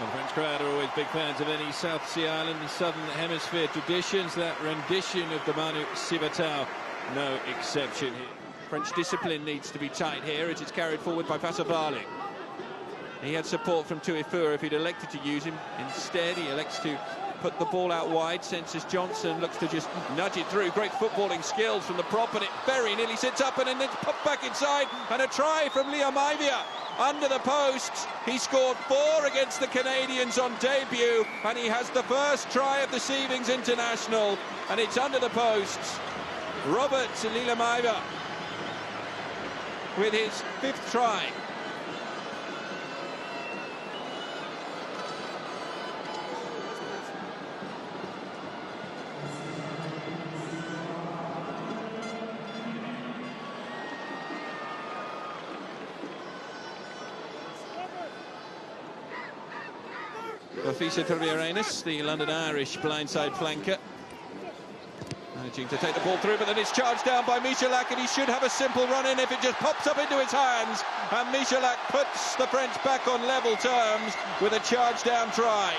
The French crowd are always big fans of any South Sea Island and Southern Hemisphere traditions. That rendition of the Manu Sibatao, no exception here. French discipline needs to be tight here as it's carried forward by Pasabali. He had support from Tuifua if he'd elected to use him. Instead, he elects to put the ball out wide. Senses Johnson looks to just nudge it through. Great footballing skills from the prop, and it very nearly sits up and then it's popped back inside. And a try from Liam Ivia. Under the posts, he scored 4 against the Canadians on debut, and he has the first try of this evening's international, and it's under the posts. Robert Lilamaiva with his 5th try. Rafisa Torriarenas, the London Irish blindside flanker, managing to take the ball through, but then it's charged down by Michalak, and he should have a simple run in if it just pops up into his hands, and Michalak puts the French back on level terms with a charge down try.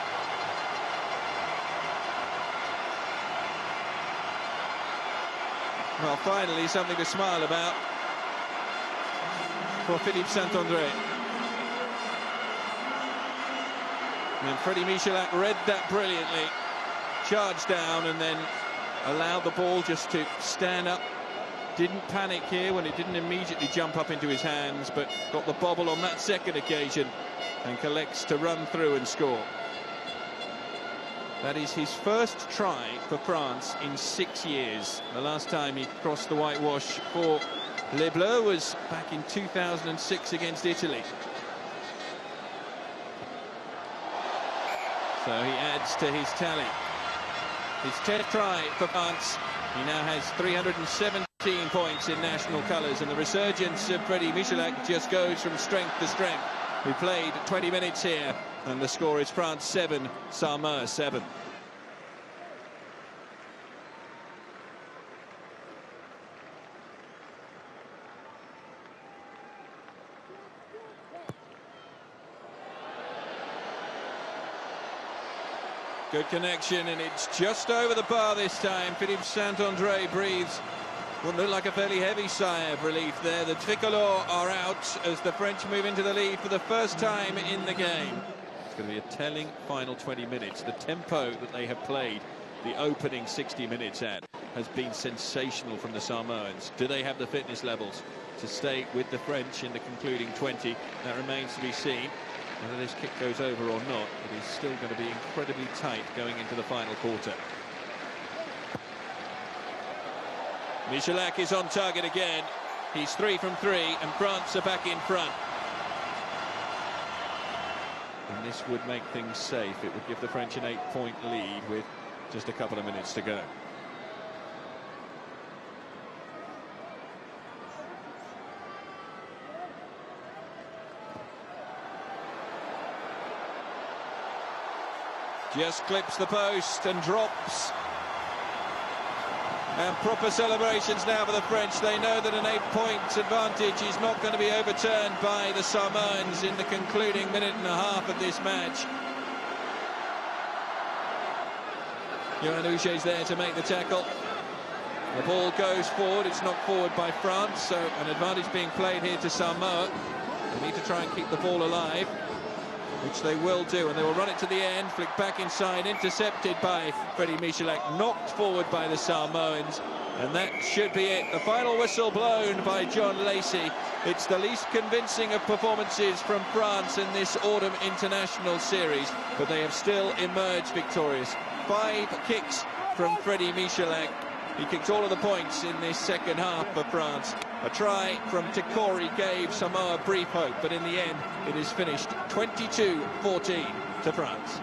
Well, finally something to smile about for Philippe Saint-André. And Freddie Michalak read that brilliantly, charged down and then allowed the ball just to stand up. Didn't panic here when it didn't immediately jump up into his hands, but got the bobble on that second occasion and collects to run through and score. That is his first try for France in 6 years. The last time he crossed the whitewash for Les Bleus was back in 2006 against Italy. So he adds to his tally. His 10th try for France. He now has 317 points in national colours, and the resurgence of Freddie Michalak just goes from strength to strength. We played 20 minutes here, and the score is France 7, Samoa 7. Good connection, and it's just over the bar this time. Philippe Saint-André breathes what looked like a fairly heavy sigh of relief there. The Tricolores are out as the French move into the lead for the first time in the game. It's going to be a telling final 20 minutes. The tempo that they have played the opening 60 minutes at has been sensational from the Samoans. Do they have the fitness levels to stay with the French in the concluding 20? That remains to be seen. Whether this kick goes over or not, it is still going to be incredibly tight going into the final quarter. Michalak is on target again. He's 3 from 3, and France are back in front. And this would make things safe. It would give the French an 8-point lead with just a couple of minutes to go. Just clips the post and drops. And proper celebrations now for the French. They know that an 8-point advantage is not going to be overturned by the Samoans in the concluding minute and a half of this match. Yoann Huget's there to make the tackle. The ball goes forward. It's knocked forward by France, so an advantage being played here to Samoa. They need to try and keep the ball alive, which they will do, and they will run it to the end, flick back inside, intercepted by Freddie Michalak, knocked forward by the Samoans, and that should be it. The final whistle blown by John Lacey. It's the least convincing of performances from France in this autumn international series, but they have still emerged victorious. 5 kicks from Freddie Michalak. He kicked all of the points in this second half for France. A try from Tikori gave Samoa brief hope, but in the end it is finished 22-14 to France.